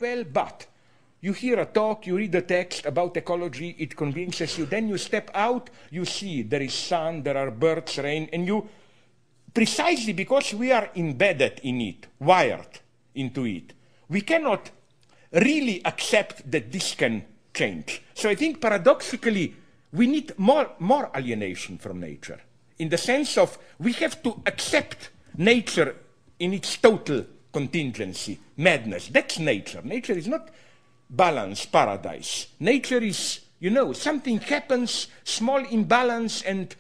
well, but you hear a talk, you read a text about ecology, it convinces you, then you step out, you see there is sun, there are birds, rain, and you, precisely because we are embedded in it, wired into it, we cannot really accept that this can change. So I think paradoxically, we need more alienation from nature, in the sense of we have to accept nature in its total contingency, madness. That's nature. Nature is not balance, paradise. Nature is, you know, something happens, small imbalance, and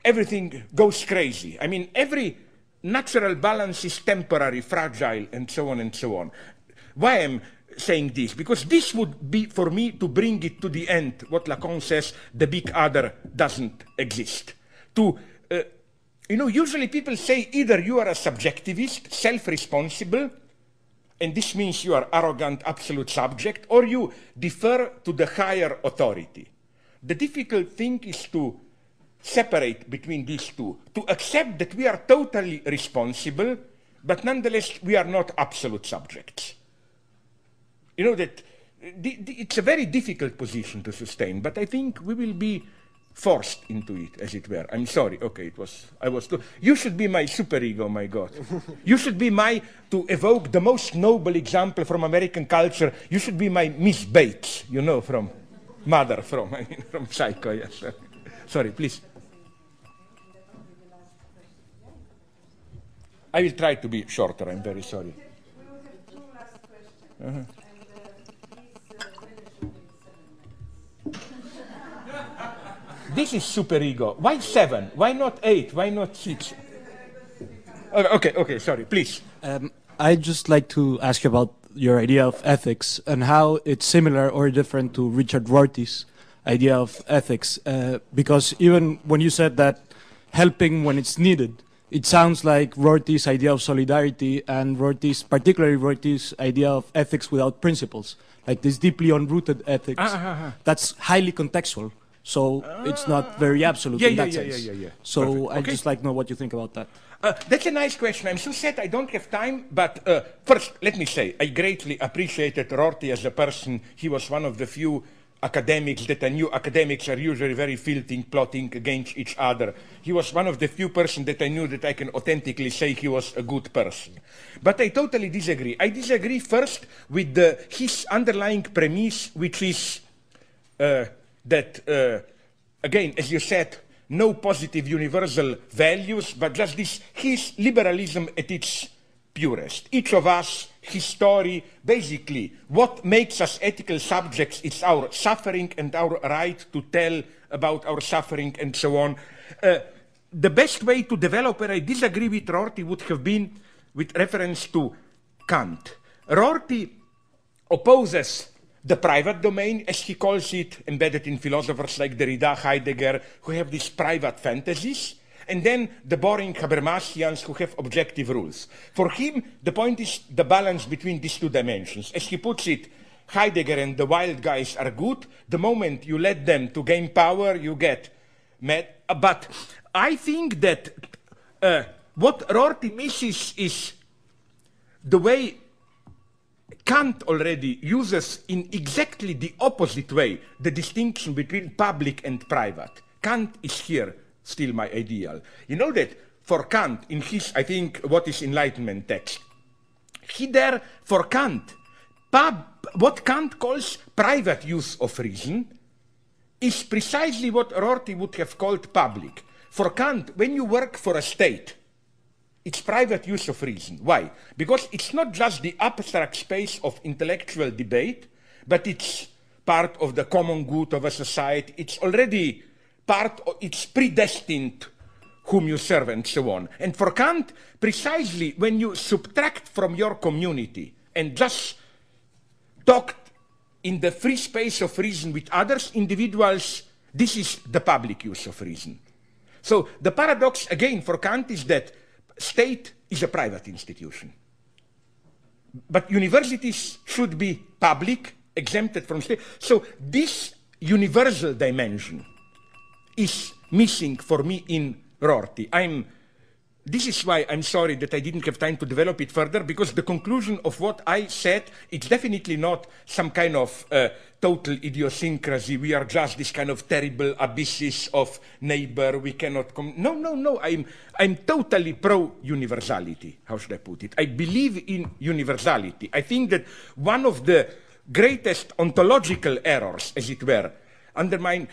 everything goes crazy. I mean, every natural balance is temporary, fragile, and so on and so on. Why am I saying this? Because this would be, for me, to bring it to the end, what Lacan says, the big other doesn't exist. You know, usually people say either you are a subjectivist, self-responsible, and this means you are arrogant, absolute subject, or you defer to the higher authority. The difficult thing is to separate between these two, to accept that we are totally responsible, but nonetheless we are not absolute subjects. You know that it's a very difficult position to sustain, but I think we will be forced into it, as it were. I'm sorry. Okay, I was too. You should be my superego, my God. You should be to evoke the most noble example from American culture, you should be my Miss Bates, you know, from Mother, from Psycho, yes. Sorry, please. I will try to be shorter, I'm very sorry. We will have two last questions. This is superego. Why 7? Why not 8? Why not 6? Okay, sorry, please. I'd just like to ask you about your idea of ethics and how it's similar or different to Richard Rorty's idea of ethics. Because even when you said that helping when it's needed, it sounds like Rorty's idea of solidarity and particularly Rorty's idea of ethics without principles, like this deeply unrooted ethics. That's highly contextual. So it's not very absolute in that sense. So I'd just like to know what you think about that. That's a nice question. I'm so sad I don't have time, but first, let me say, I greatly appreciated Rorty as a person. He was one of the few academics that I knew. Academics are usually very filthy, plotting against each other. He was one of the few persons that I knew that I can authentically say he was a good person. But I totally disagree. I disagree first with his underlying premise, which is that, again, as you said, no positive universal values, but just his liberalism at its purest. Each of us, his story, basically, what makes us ethical subjects is our suffering and our right to tell about our suffering and so on. The best way to develop where I disagree with Rorty would have been with reference to Kant. Rorty opposes the private domain, as he calls it, embedded in philosophers like Derrida, Heidegger, who have these private fantasies, and then the boring Habermasians who have objective rules. For him, the point is the balance between these two dimensions. As he puts it, Heidegger and the wild guys are good. The moment you let them to gain power, you get mad. But I think that what Rorty misses is the way Kant already uses in exactly the opposite way the distinction between public and private. Kant is here still my ideal. You know that for Kant, in his, I think, what is Enlightenment text, for Kant, what Kant calls private use of reason is precisely what Rorty would have called public. For Kant, when you work for a state, it's private use of reason. Why? Because it's not just the abstract space of intellectual debate, but it's part of the common good of a society. It's already it's predestined whom you serve and so on. And for Kant, precisely when you subtract from your community and just talk in the free space of reason with others, individuals, this is the public use of reason. So the paradox, again, for Kant is that state is a private institution. But universities should be public, exempted from state. So this universal dimension is missing for me in Rorty. I'm this is why I'm sorry that I didn't have time to develop it further, because the conclusion of what I said, it's definitely not some kind of total idiosyncrasy. We are just this kind of terrible abysses of neighbor. We cannot come. No, no, no. I'm totally pro-universality. How should I put it? I believe in universality. I think that one of the greatest ontological errors, as it were, undermine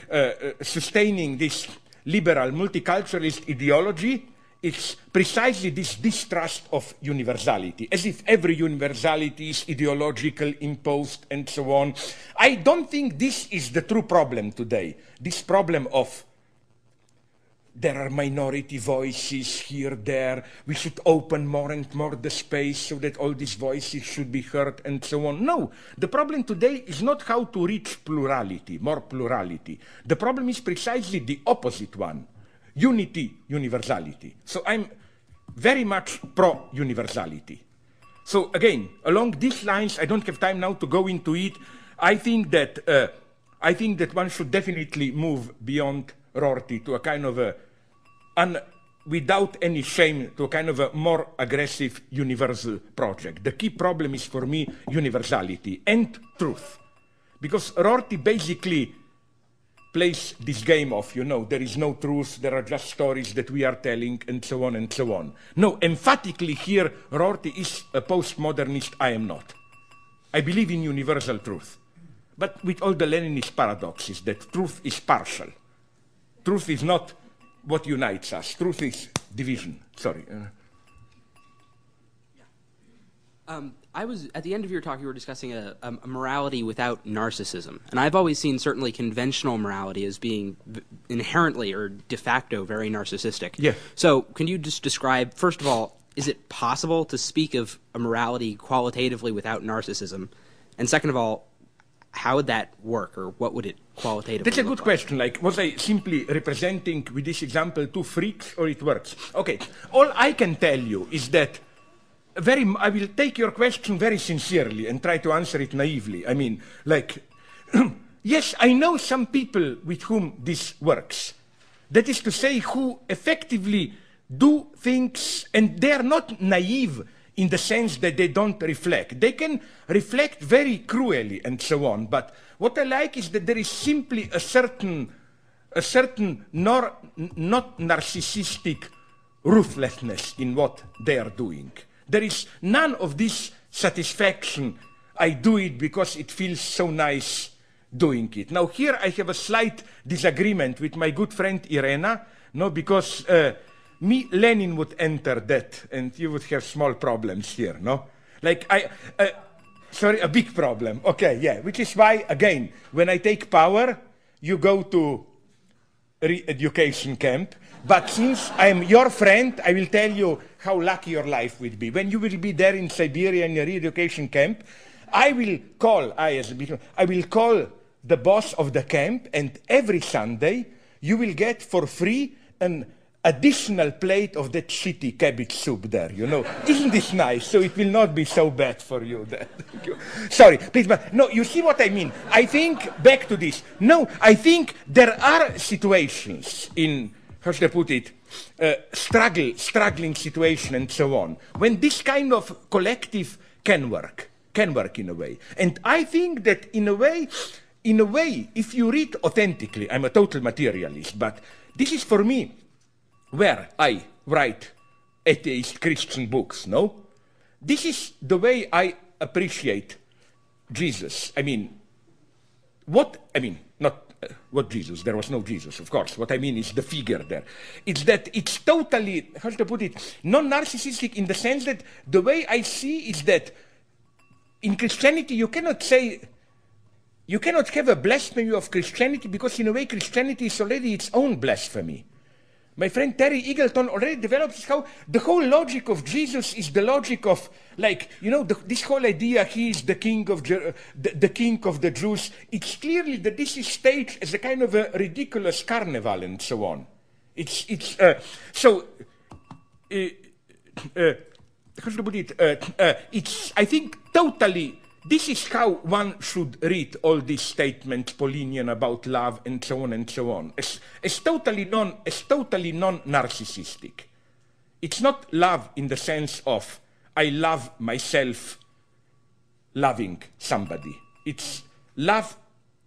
sustaining this liberal multiculturalist ideology, it's precisely this distrust of universality, as if every universality is ideological, imposed, and so on. I don't think this is the true problem today. This problem of there are minority voices here, there, we should open more and more the space so that all these voices should be heard, and so on. No, the problem today is not how to reach plurality, more plurality. The problem is precisely the opposite one. Unity, universality. So I'm very much pro-universality. So again, along these lines, I don't have time now to go into it. I think that one should definitely move beyond Rorty to a kind of a, without any shame, to a kind of a more aggressive universal project. The key problem is for me universality and truth, because Rorty basically plays this game of, you know, there is no truth, there are just stories that we are telling, and so on and so on. No, emphatically here, Rorty is a postmodernist, I am not. I believe in universal truth, but with all the Leninist paradoxes that truth is partial. Truth is not what unites us. Truth is division. Sorry. I was, at the end of your talk, you were discussing a morality without narcissism. And I've always seen certainly conventional morality as being inherently or de facto very narcissistic. Yeah. So can you just describe, first of all, is it possible to speak of a morality qualitatively without narcissism? And second of all, how would that work, or what would it qualitatively That's a good look like? question. Like, was I simply representing with this example two freaks, or it works? Okay, all I can tell you is that I will take your question very sincerely and try to answer it naively. I mean, like, yes, I know some people with whom this works. That is to say, who effectively do things, and they are not naive in the sense that they don't reflect. They can reflect very cruelly and so on, but what I like is that there is simply a certain not narcissistic ruthlessness in what they are doing. There is none of this satisfaction, I do it because it feels so nice doing it. Now here I have a slight disagreement with my good friend Irena, no, because Lenin would enter that and you would have small problems here, no? Like sorry, a big problem, okay, yeah, which is why, again, when I take power, you go to re-education camp. But since I am your friend, I will tell you how lucky your life will be. When you will be there in Siberia in a re-education camp, I will call the boss of the camp, and every Sunday you will get for free an additional plate of that shitty cabbage soup there, you know. Isn't this nice? So it will not be so bad for you. Sorry, please, but no, you see what I mean? I think, back to this, no, I think there are situations in, how should I put it, struggling situation and so on, when this kind of collective can work in a way. And I think that in a way, if you read authentically, I'm a total materialist, but this is for me where I write atheist Christian books, no? This is the way I appreciate Jesus. I mean, not what Jesus, there was no Jesus, of course. What I mean is the figure there. It's that it's totally, how should I put it, non-narcissistic in the sense that the way I see is that in Christianity you cannot have a blasphemy of Christianity, because in a way Christianity is already its own blasphemy. My friend Terry Eagleton already develops how the whole logic of Jesus is the logic of, like, you know, this whole idea he is the king of the king of the Jews. It's clearly that this is staged as a kind of a ridiculous carnival and so on. How should I put it? It's, I think, totally. This is how one should read all these statements, Paulinian about love and so on and so on, as totally non-narcissistic. It's not love in the sense of I love myself loving somebody. It's love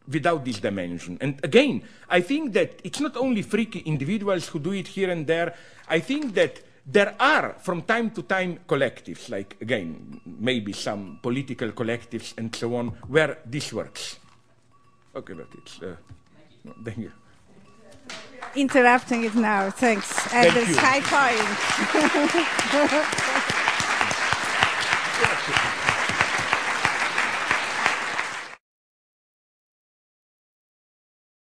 without this dimension. And again, I think that it's not only freaky individuals who do it here and there. I think that there are, from time to time, collectives, like, again, maybe some political collectives and so on, where this works. Okay, but it's... no, thank you. Interrupting it now, thanks. At Thank this you. high point.